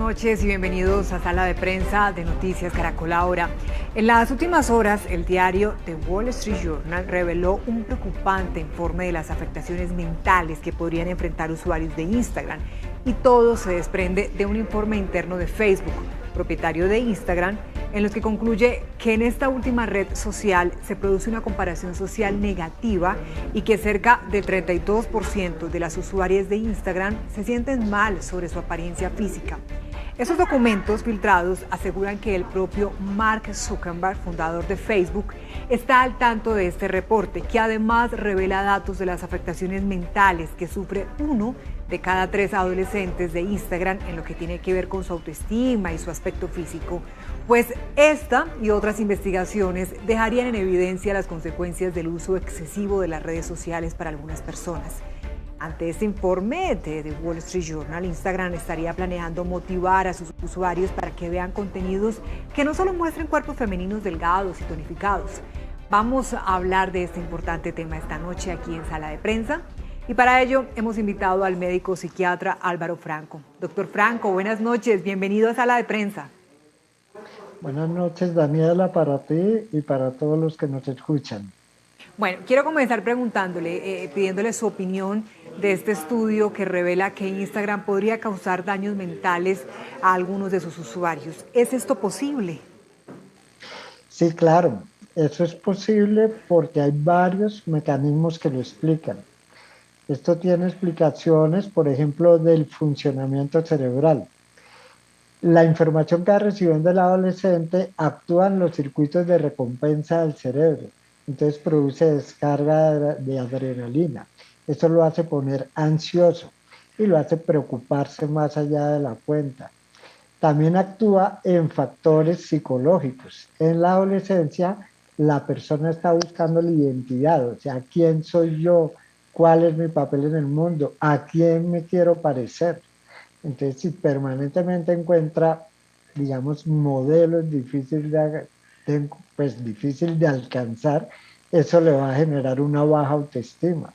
noches y bienvenidos a Sala de Prensa de Noticias Caracol Ahora. En las últimas horas, el diario The Wall Street Journal reveló un preocupante informe de las afectaciones mentales que podrían enfrentar usuarios de Instagram. Y todo se desprende de un informe interno de Facebook, propietario de Instagram, en los que concluye que en esta última red social se produce una comparación social negativa y que cerca del 32% de las usuarias de Instagram se sienten mal sobre su apariencia física. Esos documentos filtrados aseguran que el propio Mark Zuckerberg, fundador de Facebook, está al tanto de este reporte, que además revela datos de las afectaciones mentales que sufre 1 de cada 3 adolescentes de Instagram en lo que tiene que ver con su autoestima y su aspecto físico. Pues esta y otras investigaciones dejarían en evidencia las consecuencias del uso excesivo de las redes sociales para algunas personas. Ante este informe de The Wall Street Journal, Instagram estaría planeando motivar a sus usuarios para que vean contenidos que no solo muestren cuerpos femeninos delgados y tonificados. Vamos a hablar de este importante tema esta noche aquí en Sala de Prensa. Y para ello hemos invitado al médico psiquiatra Álvaro Franco. Doctor Franco, buenas noches, bienvenido a Sala de Prensa. Buenas noches, Daniela, para ti y para todos los que nos escuchan. Bueno, quiero comenzar preguntándole, pidiéndole su opinión de este estudio que revela que Instagram podría causar daños mentales a algunos de sus usuarios. ¿Es esto posible? Sí, claro, eso es posible porque hay varios mecanismos que lo explican. Esto tiene explicaciones, por ejemplo, del funcionamiento cerebral. La información que reciben del adolescente actúa en los circuitos de recompensa del cerebro, entonces produce descarga de adrenalina. Esto lo hace poner ansioso y lo hace preocuparse más allá de la cuenta. También actúa en factores psicológicos. En la adolescencia, la persona está buscando la identidad, o sea, ¿quién soy yo? ¿Cuál es mi papel en el mundo? ¿A quién me quiero parecer? Entonces, si permanentemente encuentra, digamos, modelos difíciles difícil de alcanzar, eso le va a generar una baja autoestima.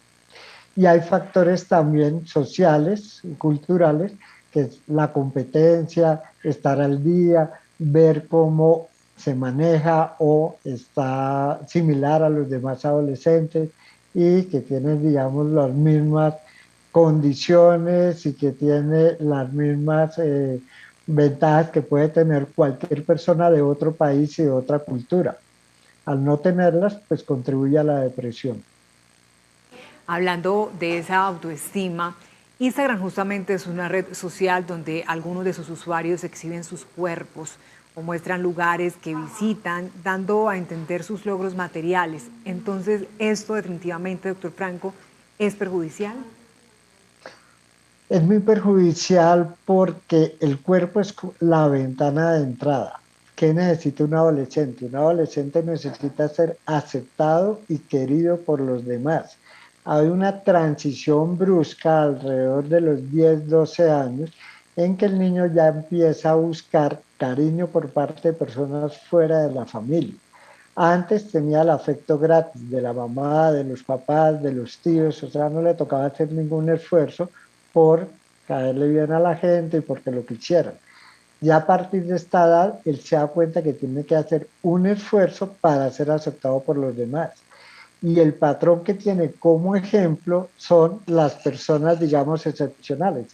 Y hay factores también sociales y culturales, que es la competencia, estar al día, ver cómo se maneja o está similar a los demás adolescentes y que tienen, digamos, las mismas condiciones y que tiene las mismas ventajas que puede tener cualquier persona de otro país y de otra cultura. Al no tenerlas, pues contribuye a la depresión. Hablando de esa autoestima, Instagram justamente es una red social donde algunos de sus usuarios exhiben sus cuerpos o muestran lugares que visitan, dando a entender sus logros materiales. Entonces, esto definitivamente, doctor Franco, ¿es perjudicial? Es muy perjudicial porque el cuerpo es la ventana de entrada. ¿Qué necesita un adolescente? Un adolescente necesita ser aceptado y querido por los demás. Hay una transición brusca alrededor de los 10, 12 años en que el niño ya empieza a buscar cariño por parte de personas fuera de la familia. Antes tenía el afecto gratis de la mamá, de los papás, de los tíos, o sea, no le tocaba hacer ningún esfuerzo por caerle bien a la gente y porque lo quisieran. Ya a partir de esta edad, él se da cuenta que tiene que hacer un esfuerzo para ser aceptado por los demás. Y el patrón que tiene como ejemplo son las personas, digamos, excepcionales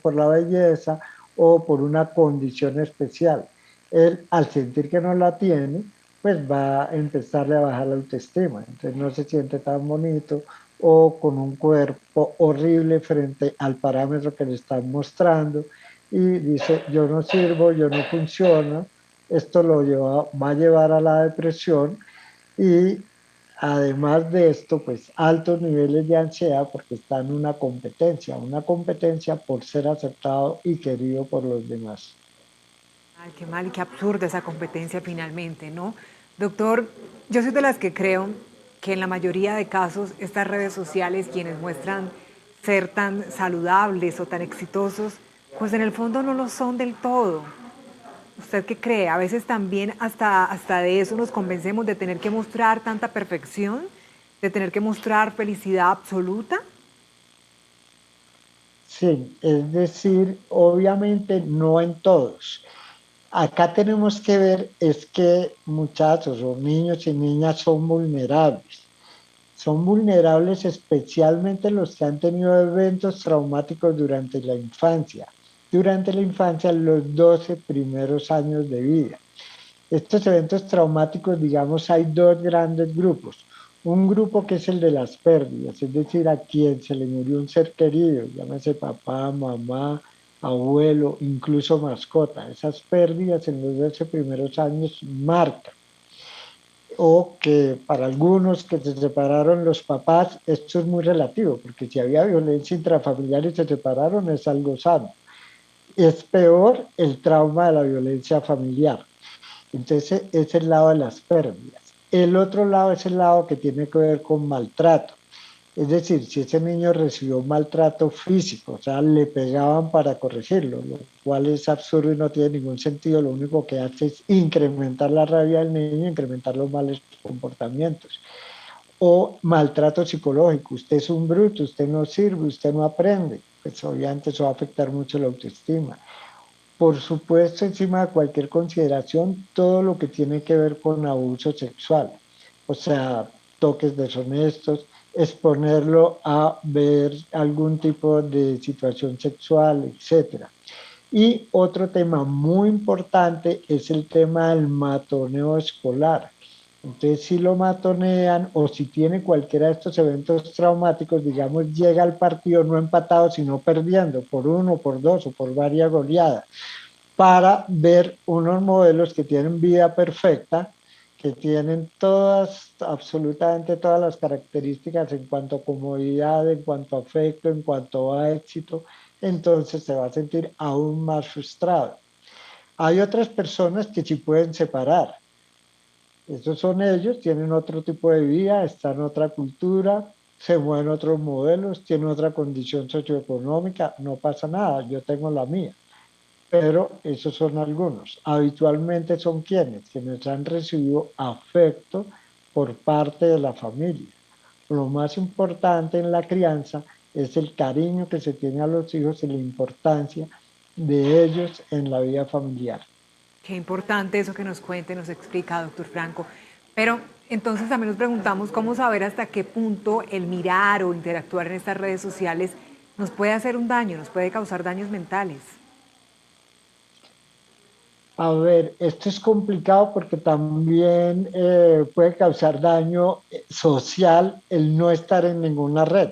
por la belleza o por una condición especial. Él, al sentir que no la tiene, pues va a empezarle a bajar la autoestima. Entonces no se siente tan bonito o con un cuerpo horrible frente al parámetro que le están mostrando y dice, yo no sirvo, yo no funciono. Esto va a llevar a la depresión y además de esto, pues altos niveles de ansiedad porque está en una competencia por ser aceptado y querido por los demás. Ay, qué mal y qué absurda esa competencia finalmente, ¿no? Doctor, yo soy de las que creo que en la mayoría de casos estas redes sociales, quienes muestran ser tan saludables o tan exitosos, pues en el fondo no lo son del todo. ¿Usted qué cree? A veces también hasta de eso nos convencemos de tener que mostrar tanta perfección, de tener que mostrar felicidad absoluta. Sí, es decir, obviamente no en todos. Acá tenemos que ver es que muchachos o niños y niñas son vulnerables. Son vulnerables especialmente los que han tenido eventos traumáticos durante la infancia. Durante la infancia, los 12 primeros años de vida. Estos eventos traumáticos, digamos, hay dos grandes grupos. Un grupo que es el de las pérdidas, es decir, a quien se le murió un ser querido, llámese papá, mamá, abuelo, incluso mascota. Esas pérdidas en los 12 primeros años marcan. O que para algunos que se separaron los papás, esto es muy relativo, porque si había violencia intrafamiliar y se separaron es algo sano. Es peor el trauma de la violencia familiar. Entonces, ese es el lado de las pérdidas. El otro lado es el lado que tiene que ver con maltrato. Es decir, si ese niño recibió maltrato físico, o sea, le pegaban para corregirlo, lo cual es absurdo y no tiene ningún sentido, lo único que hace es incrementar la rabia del niño, incrementar los malos comportamientos. O maltrato psicológico, usted es un bruto, usted no sirve, usted no aprende, pues obviamente eso va a afectar mucho la autoestima. Por supuesto, encima de cualquier consideración, todo lo que tiene que ver con abuso sexual, o sea, toques deshonestos, exponerlo a ver algún tipo de situación sexual, etcétera. Y otro tema muy importante es el tema del matoneo escolar. Entonces, si lo matonean o si tiene cualquiera de estos eventos traumáticos, digamos, llega al partido no empatado, sino perdiendo por uno, por dos o por varias goleadas para ver unos modelos que tienen vida perfecta, que tienen todas, absolutamente todas las características en cuanto a comodidad, en cuanto a afecto, en cuanto a éxito, entonces se va a sentir aún más frustrado. Hay otras personas que sí pueden separar. Esos son ellos, tienen otro tipo de vida, están en otra cultura, se mueven otros modelos, tienen otra condición socioeconómica, no pasa nada, yo tengo la mía, pero esos son algunos. Habitualmente son quienes han recibido afecto por parte de la familia. Lo más importante en la crianza es el cariño que se tiene a los hijos y la importancia de ellos en la vida familiar. Qué importante eso que nos cuente, nos explica, doctor Franco. Pero entonces también nos preguntamos cómo saber hasta qué punto el mirar o interactuar en estas redes sociales nos puede hacer un daño, nos puede causar daños mentales. A ver, esto es complicado porque también puede causar daño social el no estar en ninguna red,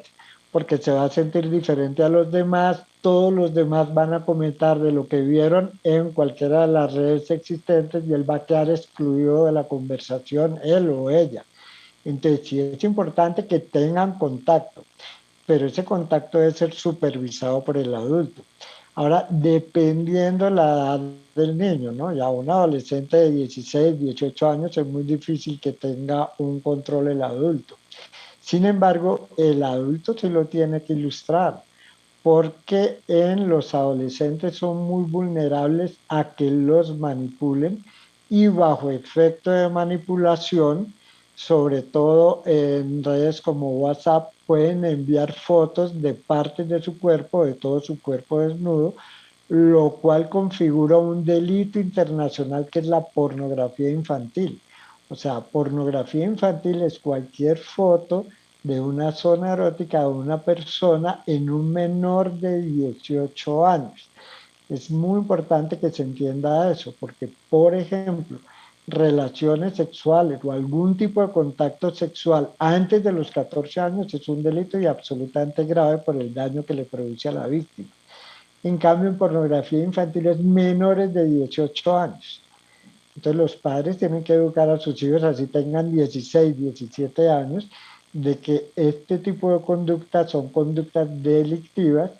porque se va a sentir diferente a los demás, todos los demás van a comentar de lo que vieron en cualquiera de las redes existentes y él va a quedar excluido de la conversación, él o ella. Entonces, sí es importante que tengan contacto, pero ese contacto debe ser supervisado por el adulto. Ahora, dependiendo de la edad del niño, ¿no? Ya un adolescente de 16, 18 años es muy difícil que tenga un control el adulto. Sin embargo, el adulto se lo tiene que ilustrar, porque en los adolescentes son muy vulnerables a que los manipulen y bajo efecto de manipulación, sobre todo en redes como WhatsApp, pueden enviar fotos de partes de su cuerpo, de todo su cuerpo desnudo, lo cual configura un delito internacional que es la pornografía infantil. O sea, pornografía infantil es cualquier foto de una zona erótica de una persona en un menor de 18 años. Es muy importante que se entienda eso, porque, por ejemplo, relaciones sexuales o algún tipo de contacto sexual antes de los 14 años es un delito y absolutamente grave por el daño que le produce a la víctima. En cambio, en pornografía infantil es menores de 18 años. Entonces los padres tienen que educar a sus hijos así tengan 16, 17 años, de que este tipo de conductas son conductas delictivas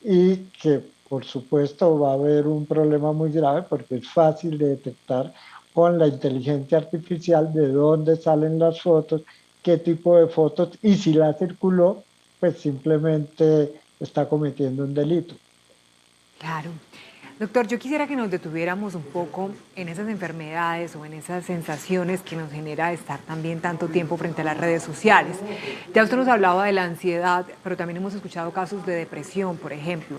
y que por supuesto va a haber un problema muy grave porque es fácil de detectar con la inteligencia artificial de dónde salen las fotos, qué tipo de fotos y si la circuló, pues simplemente está cometiendo un delito. Claro. Doctor, yo quisiera que nos detuviéramos un poco en esas enfermedades o en esas sensaciones que nos genera estar también tanto tiempo frente a las redes sociales. Ya usted nos hablaba de la ansiedad, pero también hemos escuchado casos de depresión, por ejemplo.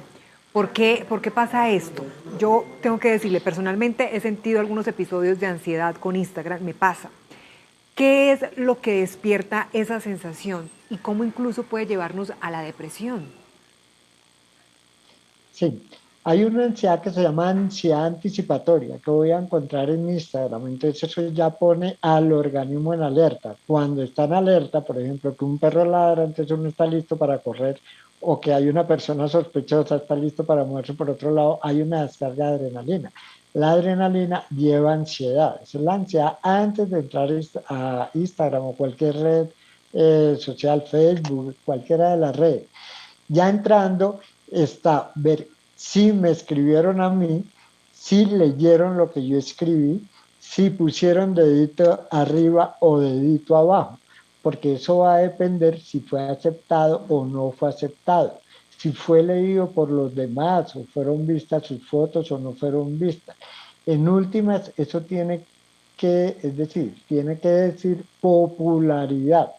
Por qué pasa esto? Yo tengo que decirle, personalmente he sentido algunos episodios de ansiedad con Instagram, me pasa. ¿Qué es lo que despierta esa sensación y cómo incluso puede llevarnos a la depresión? Sí, hay una ansiedad que se llama ansiedad anticipatoria, que voy a encontrar en Instagram. Entonces eso ya pone al organismo en alerta. Cuando está en alerta, por ejemplo, que un perro ladra, entonces uno está listo para correr, o que hay una persona sospechosa, está listo para moverse por otro lado, hay una descarga de adrenalina. La adrenalina lleva ansiedad. Esa es la ansiedad antes de entrar a Instagram o cualquier red social, Facebook, cualquiera de las redes. Ya entrando está ver si me escribieron a mí, si leyeron lo que yo escribí, si pusieron dedito arriba o dedito abajo, porque eso va a depender si fue aceptado o no fue aceptado, si fue leído por los demás o fueron vistas sus fotos o no fueron vistas. En últimas, eso tiene que, es decir, tiene que decir popularidad.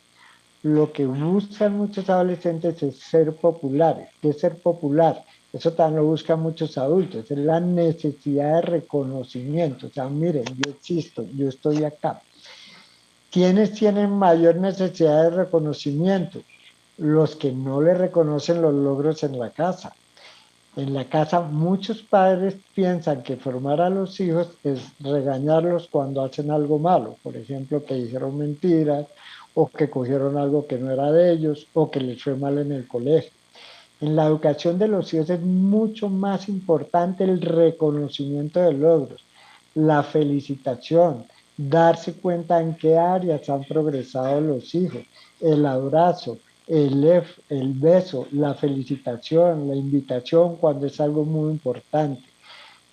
Lo que buscan muchos adolescentes es ser populares. ¿Qué es ser popular? Eso también lo buscan muchos adultos, es la necesidad de reconocimiento. O sea, miren, yo existo, yo estoy acá. ¿Quiénes tienen mayor necesidad de reconocimiento? Los que no le reconocen los logros en la casa. En la casa muchos padres piensan que formar a los hijos es regañarlos cuando hacen algo malo, por ejemplo, que dijeron mentiras o que cogieron algo que no era de ellos o que les fue mal en el colegio. En la educación de los hijos es mucho más importante el reconocimiento de logros, la felicitación, darse cuenta en qué áreas han progresado los hijos, el abrazo, el beso, la felicitación, la invitación cuando es algo muy importante.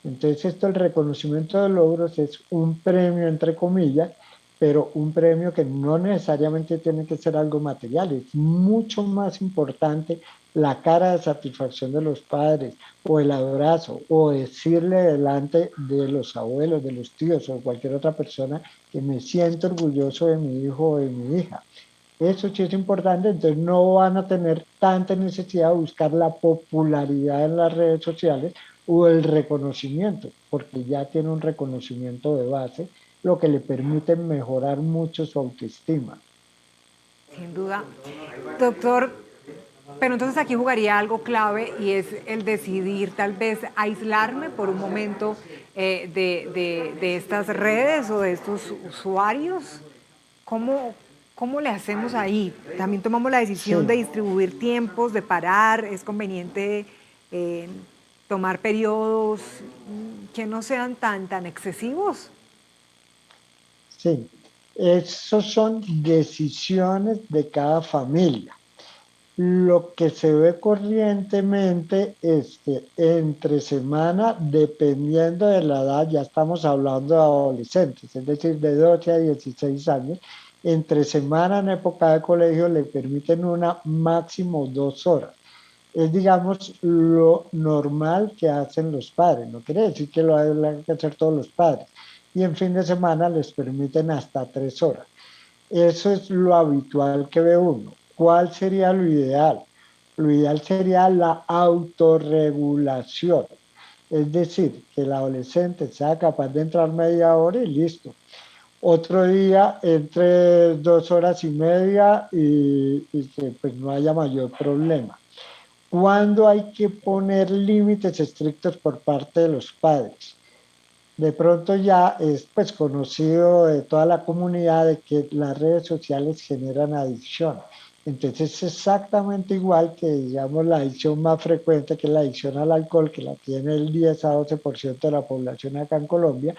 Entonces esto, el reconocimiento de logros es un premio, entre comillas, pero un premio que no necesariamente tiene que ser algo material, es mucho más importante la cara de satisfacción de los padres o el abrazo o decirle delante de los abuelos, de los tíos o cualquier otra persona que me siento orgulloso de mi hijo o de mi hija. Eso sí es importante, entonces no van a tener tanta necesidad de buscar la popularidad en las redes sociales o el reconocimiento, porque ya tiene un reconocimiento de base, lo que le permite mejorar mucho su autoestima. Sin duda. Doctor, pero entonces aquí jugaría algo clave y es el decidir tal vez aislarme por un momento de estas redes o de estos usuarios. ¿Cómo, ¿Cómo le hacemos ahí? También tomamos la decisión Sí, de distribuir tiempos, de parar. Es conveniente eh, tomar periodos que no sean tan excesivos. sí. Esas son decisiones de cada familia. Lo que se ve corrientemente es que entre semana, dependiendo de la edad, ya estamos hablando de adolescentes, es decir, de 12 a 16 años, entre semana en época de colegio le permiten una máximo 2 horas. Es, digamos, lo normal que hacen los padres, no quiere decir que lo hagan que hacer todos los padres. Y en fin de semana les permiten hasta 3 horas. Eso es lo habitual que ve uno. ¿Cuál sería lo ideal? Lo ideal sería la autorregulación. Es decir, que el adolescente sea capaz de entrar media hora y listo. Otro día entre 2 horas y media y que pues no haya mayor problema. ¿Cuándo hay que poner límites estrictos por parte de los padres? De pronto ya es pues conocido de toda la comunidad de que las redes sociales generan adicción. Entonces es exactamente igual que, digamos, la adicción más frecuente, que es la adicción al alcohol, que la tiene el 10 a 12% de la población acá en Colombia,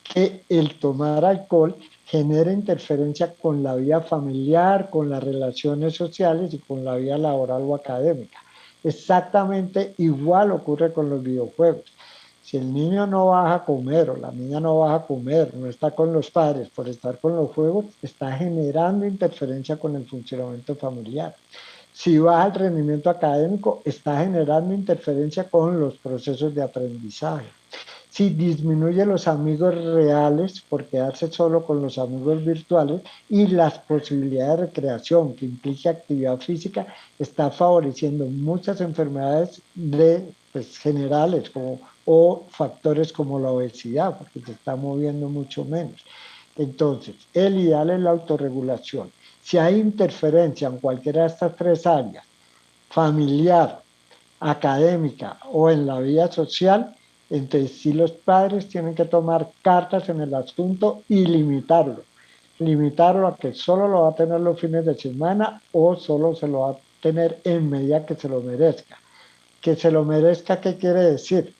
que el tomar alcohol genera interferencia con la vida familiar, con las relaciones sociales y con la vida laboral o académica. Exactamente igual ocurre con los videojuegos. Si el niño no baja a comer o la niña no baja a comer, no está con los padres por estar con los juegos, está generando interferencia con el funcionamiento familiar. Si baja el rendimiento académico, está generando interferencia con los procesos de aprendizaje. Si disminuye los amigos reales por quedarse solo con los amigos virtuales y las posibilidades de recreación que implique actividad física, está favoreciendo muchas enfermedades pues, generales o factores como la obesidad, porque se está moviendo mucho menos. Entonces, el ideal es la autorregulación. Si hay interferencia en cualquiera de estas tres áreas, familiar, académica o en la vida social, entonces sí los padres tienen que tomar cartas en el asunto y limitarlo a que solo lo va a tener los fines de semana o solo se lo va a tener en medida que se lo merezca. Que se lo merezca, ¿qué quiere decir?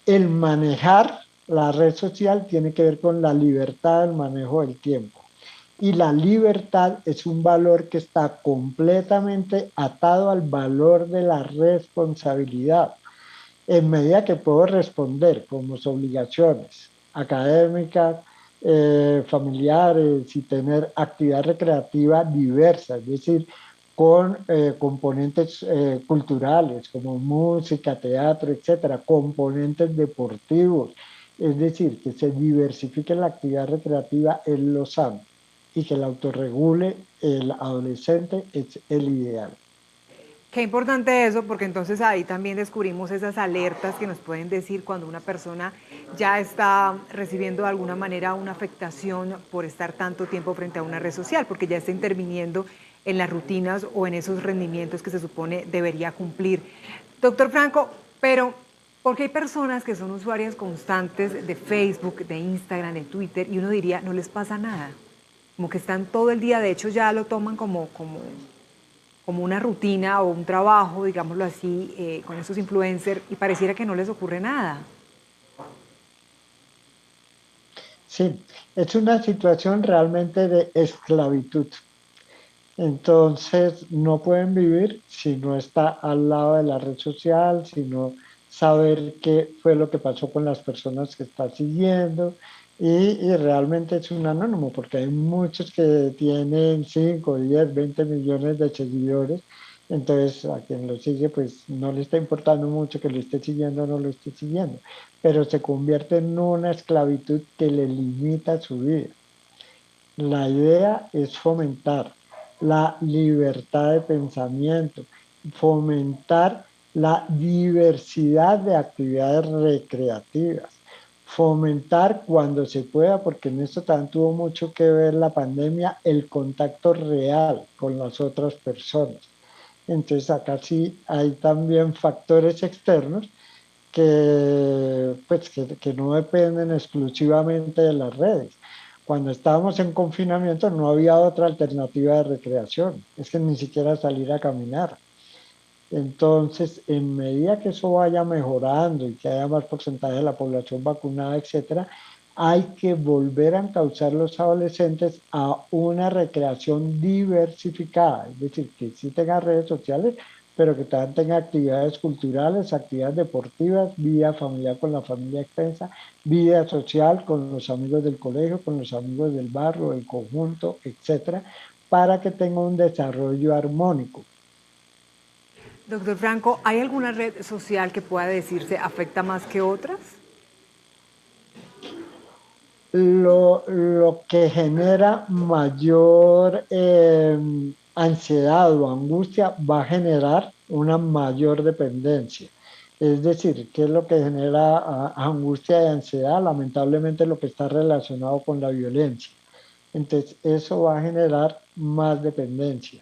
El manejar la red social tiene que ver con la libertad del manejo del tiempo. Y la libertad es un valor que está completamente atado al valor de la responsabilidad. En medida que puedo responder con mis obligaciones académicas, familiares y tener actividad recreativa diversa, es decir, con componentes culturales como música, teatro, etcétera, componentes deportivos, es decir, que se diversifique la actividad recreativa en lo sano y que la autorregule el adolescente es el ideal. Qué importante eso, porque entonces ahí también descubrimos esas alertas que nos pueden decir cuando una persona ya está recibiendo de alguna manera una afectación por estar tanto tiempo frente a una red social, porque ya está interviniendo en las rutinas o en esos rendimientos que se supone debería cumplir. Doctor Franco, pero porque hay personas que son usuarias constantes de Facebook, de Instagram, de Twitter, y uno diría, no les pasa nada, como que están todo el día, de hecho ya lo toman como una rutina o un trabajo, digámoslo así, con esos influencers y pareciera que no les ocurre nada. Sí, es una situación realmente de esclavitud. Entonces no pueden vivir si no está al lado de la red social, si no saber qué fue lo que pasó con las personas que está siguiendo y realmente es un anónimo porque hay muchos que tienen 5, 10, 20 millones de seguidores, entonces a quien lo sigue pues no le está importando mucho que lo esté siguiendo o no lo esté siguiendo, pero se convierte en una esclavitud que le limita su vida. La idea es fomentar la libertad de pensamiento, fomentar la diversidad de actividades recreativas, fomentar cuando se pueda, porque en esto también tuvo mucho que ver la pandemia, el contacto real con las otras personas. Entonces acá sí hay también factores externos que no dependen exclusivamente de las redes. Cuando estábamos en confinamiento no había otra alternativa de recreación, es que ni siquiera salir a caminar. Entonces, en medida que eso vaya mejorando y que haya más porcentaje de la población vacunada, etcétera, hay que volver a encauzar los adolescentes a una recreación diversificada, es decir, que sí tengan redes sociales, pero que también tengan actividades culturales, actividades deportivas, vida familiar con la familia extensa, vida social con los amigos del colegio, con los amigos del barrio, del conjunto, etcétera, para que tenga un desarrollo armónico. Doctor Franco, ¿hay alguna red social que pueda decirse afecta más que otras? Lo que genera mayor ansiedad o angustia va a generar una mayor dependencia. Es decir, ¿qué es lo que genera angustia y ansiedad? Lamentablemente lo que está relacionado con la violencia. Entonces, eso va a generar más dependencia.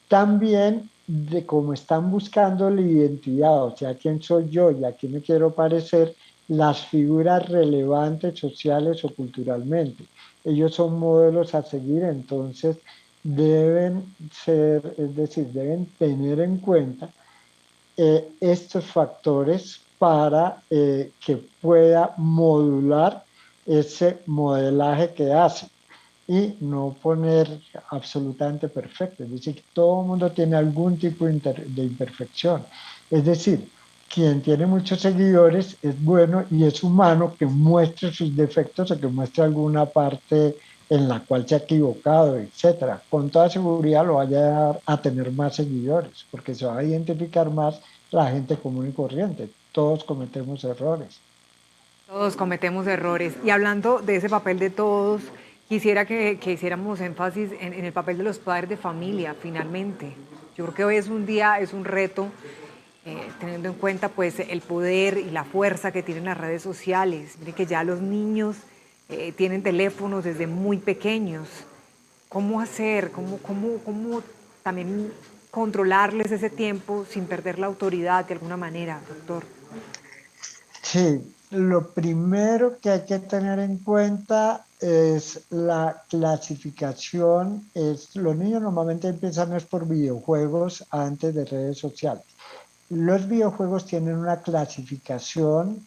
También de cómo están buscando la identidad, o sea, quién soy yo y a quién me quiero parecer, las figuras relevantes sociales o culturalmente. Ellos son modelos a seguir, entonces deben ser, es decir, deben tener en cuenta estos factores para que pueda modular ese modelaje que hace y no poner absolutamente perfecto. Es decir, todo el mundo tiene algún tipo de imperfección. Es decir, quien tiene muchos seguidores es bueno y es humano que muestre sus defectos o que muestre alguna parte en la cual se ha equivocado, etcétera. Con toda seguridad lo vaya a tener más seguidores, porque se va a identificar más la gente común y corriente. Todos cometemos errores. Todos cometemos errores. Y hablando de ese papel de todos, quisiera que hiciéramos énfasis en el papel de los padres de familia, finalmente. Yo creo que hoy es un día, es un reto, teniendo en cuenta pues el poder y la fuerza que tienen las redes sociales. Miren que ya los niños tienen teléfonos desde muy pequeños. ¿Cómo hacer? ¿Cómo también controlarles ese tiempo sin perder la autoridad de alguna manera, doctor? Sí, lo primero que hay que tener en cuenta es la clasificación. Los niños normalmente empiezan es por videojuegos antes de redes sociales. Los videojuegos tienen una clasificación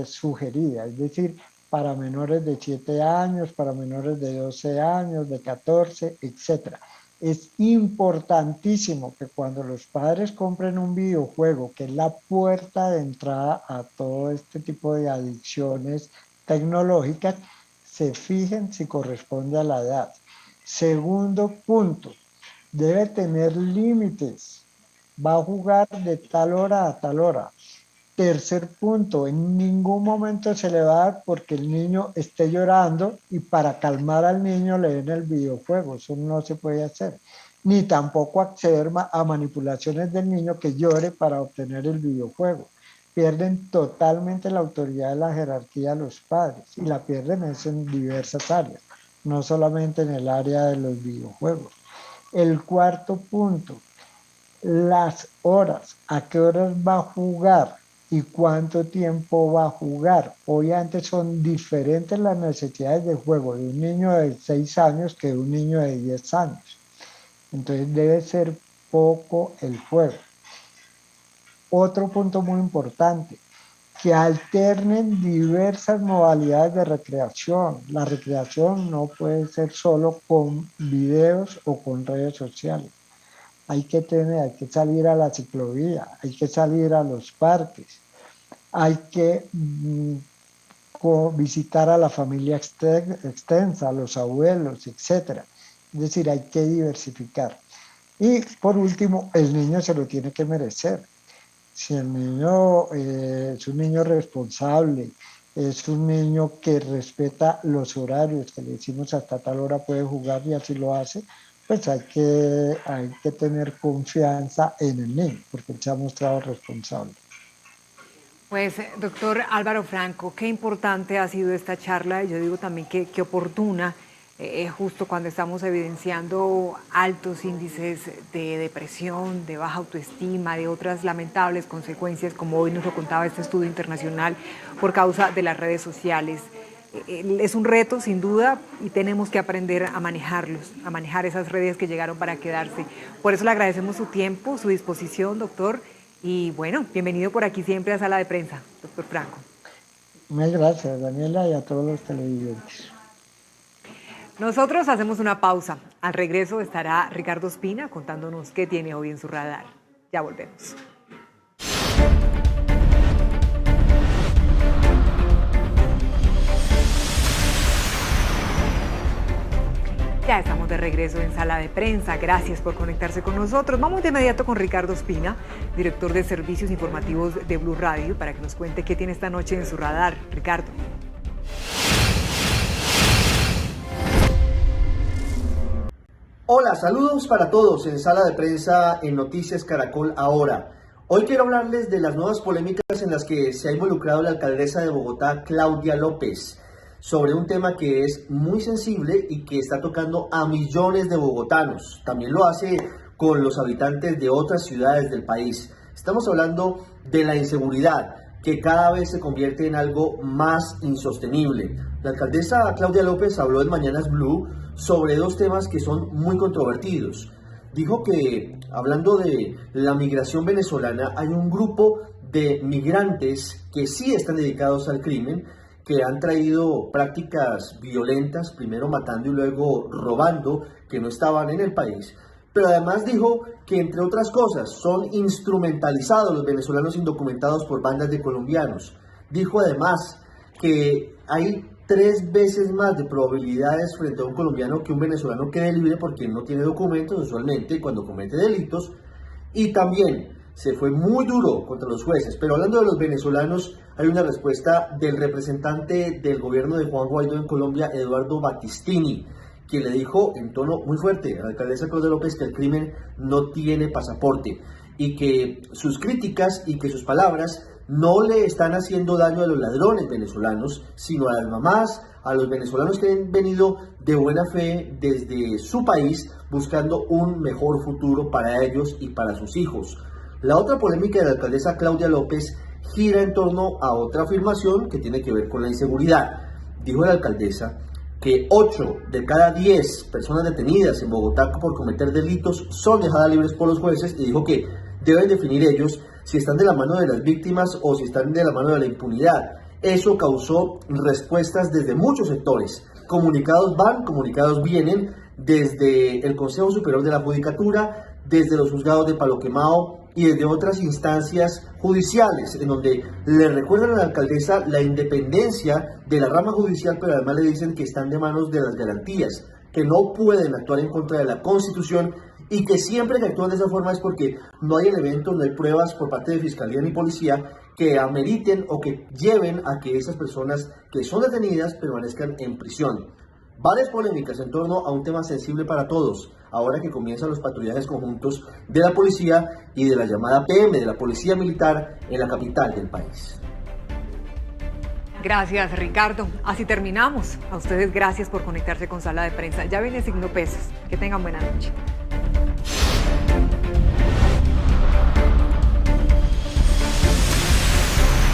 sugerida, es decir, para menores de 7 años, para menores de 12 años, de 14, etc. Es importantísimo que cuando los padres compren un videojuego, que es la puerta de entrada a todo este tipo de adicciones tecnológicas, se fijen si corresponde a la edad. Segundo punto, debe tener límites. Va a jugar de tal hora a tal hora. Tercer punto, en ningún momento se le va a dar porque el niño esté llorando y para calmar al niño le den el videojuego. Eso no se puede hacer. Ni tampoco acceder a manipulaciones del niño que llore para obtener el videojuego. Pierden totalmente la autoridad de la jerarquía los padres y la pierden en diversas áreas, no solamente en el área de los videojuegos. El cuarto punto, las horas, a qué horas va a jugar y cuánto tiempo va a jugar. Obviamente son diferentes las necesidades de juego de un niño de 6 años que de un niño de 10 años. Entonces debe ser poco el juego. Otro punto muy importante, que alternen diversas modalidades de recreación. La recreación no puede ser solo con videos o con redes sociales. Hay que salir a la ciclovía, hay que salir a los parques, hay que visitar a la familia extensa, a los abuelos, etc. Es decir, hay que diversificar. Y por último, el niño se lo tiene que merecer. Si el niño es un niño responsable, es un niño que respeta los horarios, que le decimos hasta tal hora puede jugar y así lo hace, pues hay que tener confianza en el niño, porque él se ha mostrado responsable. Pues, doctor Álvaro Franco, qué importante ha sido esta charla, y yo digo también que oportuna, justo cuando estamos evidenciando altos índices de depresión, de baja autoestima, de otras lamentables consecuencias, como hoy nos lo contaba este estudio internacional, por causa de las redes sociales. Es un reto, sin duda, y tenemos que aprender a manejarlos, a manejar esas redes que llegaron para quedarse. Por eso le agradecemos su tiempo, su disposición, doctor, y bueno, bienvenido por aquí siempre a Sala de Prensa, doctor Franco. Muchas gracias, Daniela, y a todos los televidentes. Nosotros hacemos una pausa. Al regreso estará Ricardo Espina contándonos qué tiene hoy en su radar. Ya volvemos. Ya estamos de regreso en Sala de Prensa. Gracias por conectarse con nosotros. Vamos de inmediato con Ricardo Espina, director de Servicios Informativos de Blue Radio, para que nos cuente qué tiene esta noche en su radar. Ricardo. Hola, saludos para todos en Sala de Prensa en Noticias Caracol Ahora. Hoy quiero hablarles de las nuevas polémicas en las que se ha involucrado la alcaldesa de Bogotá, Claudia López, sobre un tema que es muy sensible y que está tocando a millones de bogotanos. También lo hace con los habitantes de otras ciudades del país. Estamos hablando de la inseguridad, que cada vez se convierte en algo más insostenible. La alcaldesa Claudia López habló en Mañanas Blue sobre dos temas que son muy controvertidos. Dijo que, hablando de la migración venezolana, hay un grupo de migrantes que sí están dedicados al crimen, que han traído prácticas violentas, primero matando y luego robando, que no estaban en el país. Pero además dijo que, entre otras cosas, son instrumentalizados los venezolanos indocumentados por bandas de colombianos. Dijo además que hay 3 veces más de probabilidades frente a un colombiano que un venezolano quede libre porque no tiene documentos usualmente cuando comete delitos. Y también se fue muy duro contra los jueces. Pero hablando de los venezolanos, hay una respuesta del representante del gobierno de Juan Guaidó en Colombia, Eduardo Battistini, quien le dijo en tono muy fuerte a la alcaldesa Claudia López que el crimen no tiene pasaporte y que sus críticas y que sus palabras no le están haciendo daño a los ladrones venezolanos, sino a las mamás, a los venezolanos que han venido de buena fe desde su país buscando un mejor futuro para ellos y para sus hijos. La otra polémica de la alcaldesa Claudia López gira en torno a otra afirmación que tiene que ver con la inseguridad. Dijo la alcaldesa que 8 de cada 10 personas detenidas en Bogotá por cometer delitos son dejadas libres por los jueces y dijo que deben definir ellos si están de la mano de las víctimas o si están de la mano de la impunidad. Eso causó respuestas desde muchos sectores. Comunicados van, comunicados vienen, desde el Consejo Superior de la Judicatura, desde los juzgados de Palo Quemado y desde otras instancias judiciales, en donde le recuerdan a la alcaldesa la independencia de la rama judicial, pero además le dicen que están de manos de las garantías, que no pueden actuar en contra de la Constitución y que siempre que actúan de esa forma es porque no hay elementos, no hay pruebas por parte de Fiscalía ni Policía que ameriten o que lleven a que esas personas que son detenidas permanezcan en prisión. Varias polémicas en torno a un tema sensible para todos, ahora que comienzan los patrullajes conjuntos de la policía y de la llamada PM, de la Policía Militar, en la capital del país. Gracias, Ricardo. Así terminamos. A ustedes gracias por conectarse con Sala de Prensa. Ya viene Signo Pesos. Que tengan buena noche.